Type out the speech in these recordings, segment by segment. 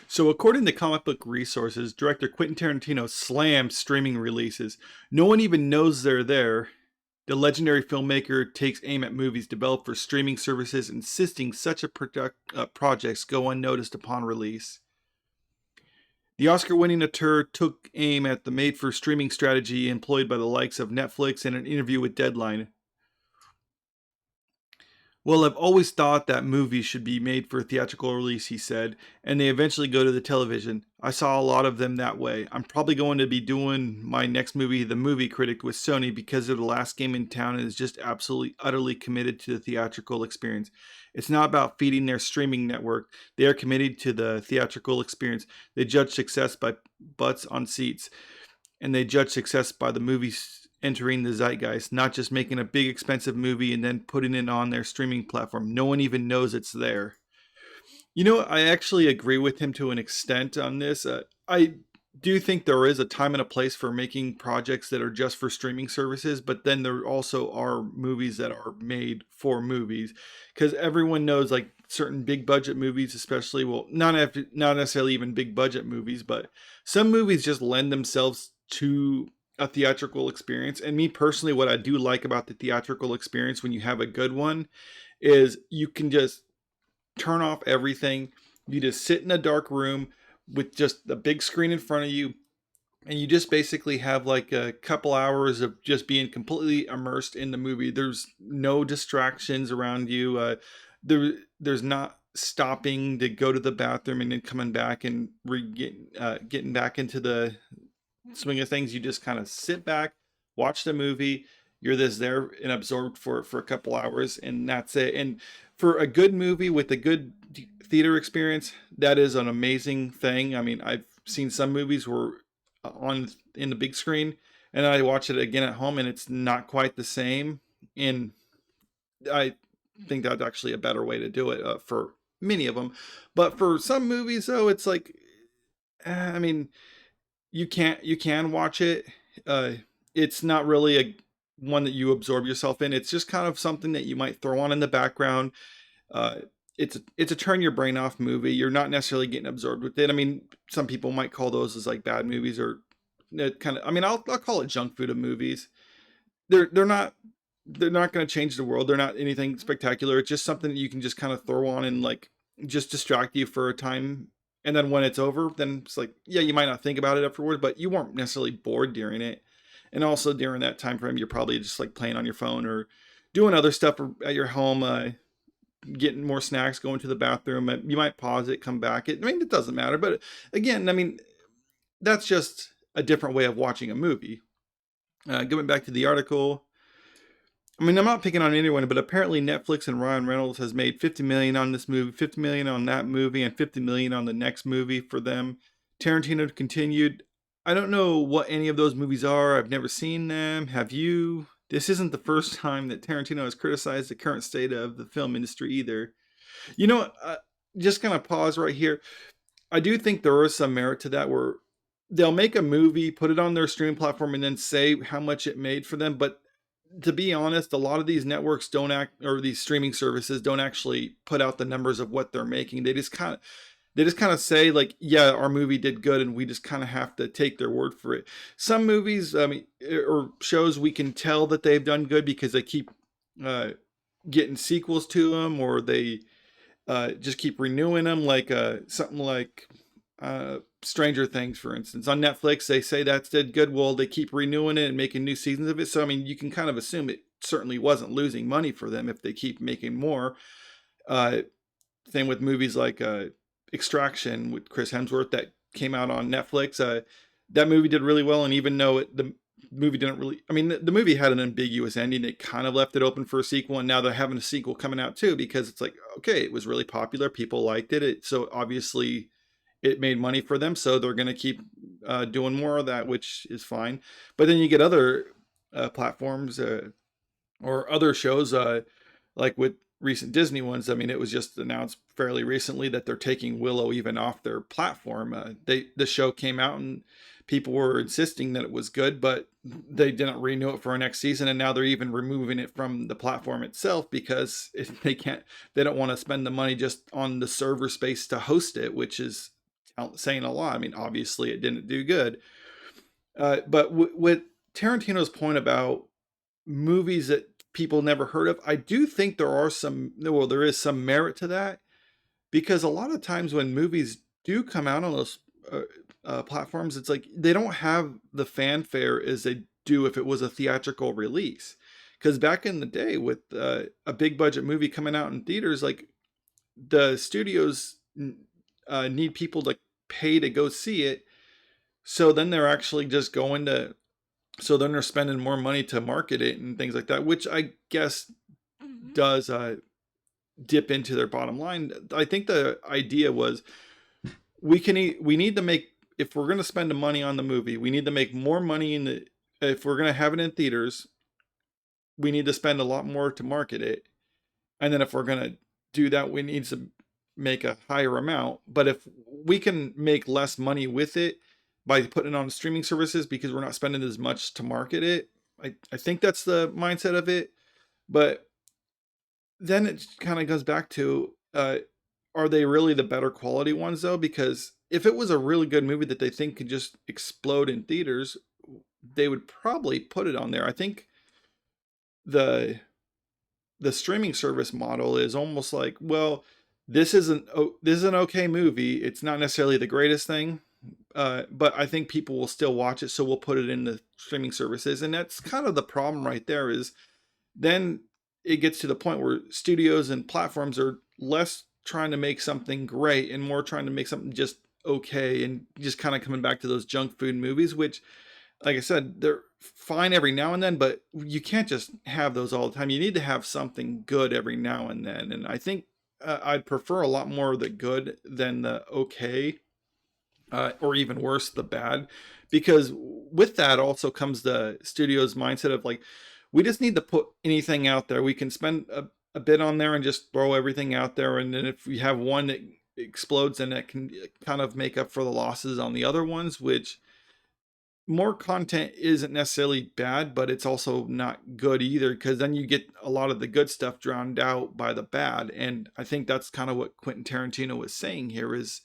So, according to comic book resources, director Quentin Tarantino slammed streaming releases. No one even knows they're there. The legendary filmmaker takes aim at movies developed for streaming services, insisting such projects go unnoticed upon release. The Oscar winning auteur took aim at the made for streaming strategy employed by the likes of Netflix in an interview with Deadline. Well, I've always thought that movies should be made for theatrical release, he said, and they eventually go to the television. I saw a lot of them that way. I'm probably going to be doing my next movie, The Movie Critic, with Sony because they're the last game in town and is just absolutely, utterly committed to the theatrical experience. It's not about feeding their streaming network. They are committed to the theatrical experience. They judge success by butts on seats, and they judge success by the movies entering the zeitgeist, not just making a big expensive movie and then putting it on their streaming platform. No one even knows it's there. I actually agree with him to an extent on this. I do think there is a time and a place for making projects that are just for streaming services, but then there also are movies that are made for movies because everyone knows like certain big budget movies, especially, well, not necessarily even big budget movies, but some movies just lend themselves to a theatrical experience. And me personally, what I do like about the theatrical experience when you have a good one is you can just turn off everything. You just sit in a dark room with just a big screen in front of you, and you just basically have like a couple hours of just being completely immersed in the movie. There's no distractions around you. There's not stopping to go to the bathroom and then coming back and getting back into the swing of things. You just kind of sit back, watch the movie. You're just there and absorbed for a couple hours, and that's it. And for a good movie with a good theater experience, that is an amazing thing. I mean, I've seen some movies where on in the big screen, and I watch it again at home, and it's not quite the same. And I think that's actually a better way to do it for many of them. But for some movies, though, it's like, I mean, you can watch it. Uh, it's not really a one that you absorb yourself in. It's just kind of something that you might throw on in the background. Uh, it's a turn your brain off movie. You're not necessarily getting absorbed with it. I mean, some people might call those as like bad movies or kind of. I mean, I'll call it junk food of movies. They're not going to change the world. They're not anything spectacular. It's just something that you can just kind of throw on and like just distract you for a time. And then when it's over, then it's like, yeah, you might not think about it afterward, but you weren't necessarily bored during it. And also during that time frame, you're probably just like playing on your phone or doing other stuff at your home, getting more snacks, going to the bathroom. You might pause it, come back. I mean, it doesn't matter. But again, I mean, that's just a different way of watching a movie. Going back to the article, I mean, I'm not picking on anyone, but apparently Netflix and Ryan Reynolds has made 50 million on this movie, 50 million on that movie, and 50 million on the next movie for them. Tarantino continued, I don't know what any of those movies are. I've never seen them. Have you? This isn't the first time that Tarantino has criticized the current state of the film industry either. You know what? Just kind of pause right here. I do think there is some merit to that where they'll make a movie, put it on their streaming platform, and then say how much it made for them. But to be honest, a lot of these networks don't act, or these streaming services don't actually put out the numbers of what they're making. They just kind of say like, yeah, our movie did good, and we just kind of have to take their word for it. Some movies, I mean, or shows, we can tell that they've done good because they keep uh, getting sequels to them, or they just keep renewing them. Like something like Stranger Things, for instance, on Netflix, they say that's did good. Well, they keep renewing it and making new seasons of it. So I mean, you can kind of assume it certainly wasn't losing money for them if they keep making more. Uh, Same with movies like Extraction with Chris Hemsworth that came out on Netflix. That movie did really well, and even though the movie didn't really, I mean, the movie had an ambiguous ending. It kind of left it open for a sequel, and now they're having a sequel coming out too because it's like, okay, it was really popular, people liked it, so obviously it made money for them, so they're going to keep doing more of that, which is fine. But then you get other platforms or other shows, like with recent Disney ones. I mean, it was just announced fairly recently that they're taking Willow even off their platform. The show came out and people were insisting that it was good, but they didn't renew it for our next season, and now they're even removing it from the platform itself because they don't want to spend the money just on the server space to host it, which is saying a lot. I mean, obviously it didn't do good. But with Tarantino's point about movies that people never heard of, I do think there is some merit to that, because a lot of times when movies do come out on those platforms, it's like they don't have the fanfare as they do if it was a theatrical release. Because back in the day, with a big budget movie coming out in theaters, like the studios need people to pay to go see it. So then they're actually just going to, so then they're spending more money to market it and things like that, which I guess Hmm. does dip into their bottom line. I think the idea was we need to make, if we're going to spend the money on the movie, we need to make more money in the, if we're going to have it in theaters, we need to spend a lot more to market it. And then if we're going to do that, we need to make a higher amount. But if we can make less money with it by putting it on streaming services because we're not spending as much to market it, I think that's the mindset of it. But then it kind of goes back to, are they really the better quality ones though? Because if it was a really good movie that they think could just explode in theaters, they would probably put it on there. I think the the streaming service model is almost like, well, this is an okay movie. It's not necessarily the greatest thing, but I think people will still watch it, so we'll put it in the streaming services, and that's kind of the problem right there. Is then it gets to the point where studios and platforms are less trying to make something great and more trying to make something just okay, and just kind of coming back to those junk food movies, which, like I said, they're fine every now and then, but you can't just have those all the time. You need to have something good every now and then. And I think I'd prefer a lot more of the good than the okay, or even worse, the bad. Because with that also comes the studio's mindset of like, we just need to put anything out there. We can spend a bit on there and just throw everything out there. And then if we have one that explodes, then that can kind of make up for the losses on the other ones, which more content isn't necessarily bad, but it's also not good either, because then you get a lot of the good stuff drowned out by the bad. And I think that's kind of what Quentin Tarantino was saying here is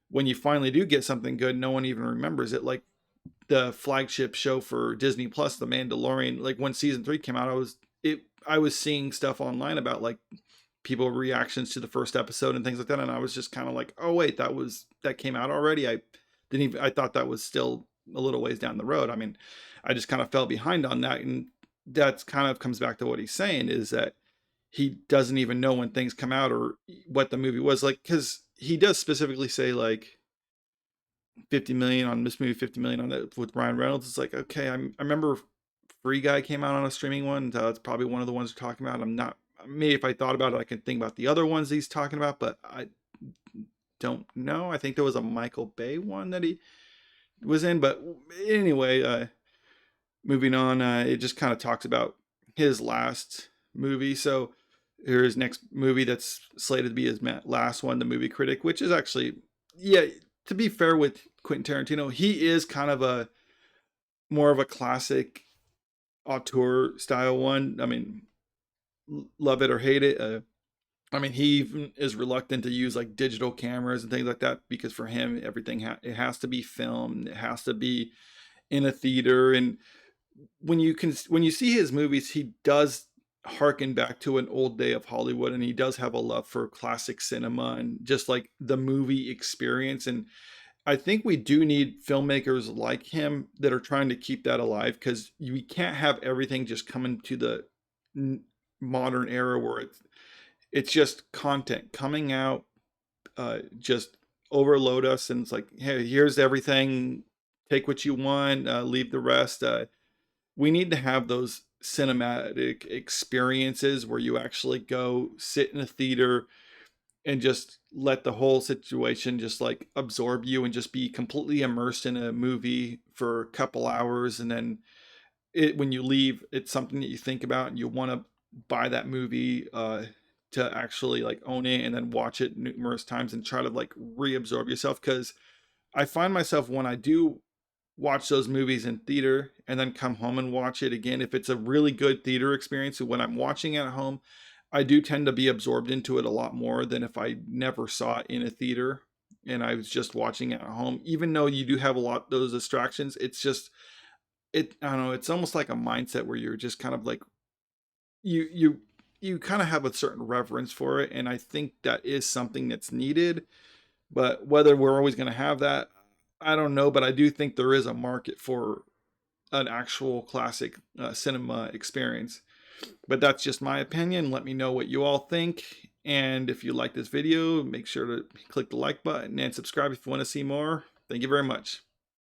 when you finally do get something good, no one even remembers it. Like the flagship show for Disney Plus, The Mandalorian, like when season 3 came out, I was seeing stuff online about like people reactions to the first episode and things like that, and I was just kind of like, oh wait, that came out already. I thought that was still a little ways down the road. I mean, I just kind of fell behind on that, and that's kind of comes back to what he's saying is that he doesn't even know when things come out or what the movie was like, because he does specifically say like 50 million on this movie, 50 million on that with Ryan Reynolds. It's like, okay, I remember Free Guy came out on a streaming one. It's probably one of the ones we're talking about. I'm not, maybe if I thought about it, I could think about the other ones he's talking about, but I don't know. I think there was a Michael Bay one that he was in, but anyway, moving on, it just kind of talks about his last movie. So here's his next movie that's slated to be his last one, The Movie Critic, which is actually, yeah, to be fair with Quentin Tarantino, he is kind of a more of a classic auteur style one. I mean, love it or hate it. I mean, he even is reluctant to use like digital cameras and things like that because for him, everything it has to be filmed. It has to be in a theater. And when you see his movies, he does harken back to an old day of Hollywood, and he does have a love for classic cinema and just like the movie experience. And I think we do need filmmakers like him that are trying to keep that alive, because we can't have everything just coming to the modern era where it's just content coming out, just overload us, and it's like, hey, here's everything, take what you want, leave the rest. We need to have those cinematic experiences where you actually go sit in a theater and just let the whole situation just like absorb you and just be completely immersed in a movie for a couple hours, and then when you leave, it's something that you think about and you want to buy that movie, to actually like own it and then watch it numerous times and try to like reabsorb yourself. Because I find myself when I do watch those movies in theater and then come home and watch it again, if it's a really good theater experience, when I'm watching it at home, I do tend to be absorbed into it a lot more than if I never saw it in a theater. and I was just watching it at home. Even though you do have a lot of those distractions, it's just I don't know, it's almost like a mindset where you're just kind of like you you you kind of have a certain reverence for it, and I think that is something that's needed. But whether we're always going to have that, I don't know. But I do think there is a market for an actual classic cinema experience. But that's just my opinion. Let me know what you all think. And if you like this video, make sure to click the like button and subscribe if you want to see more. Thank you very much.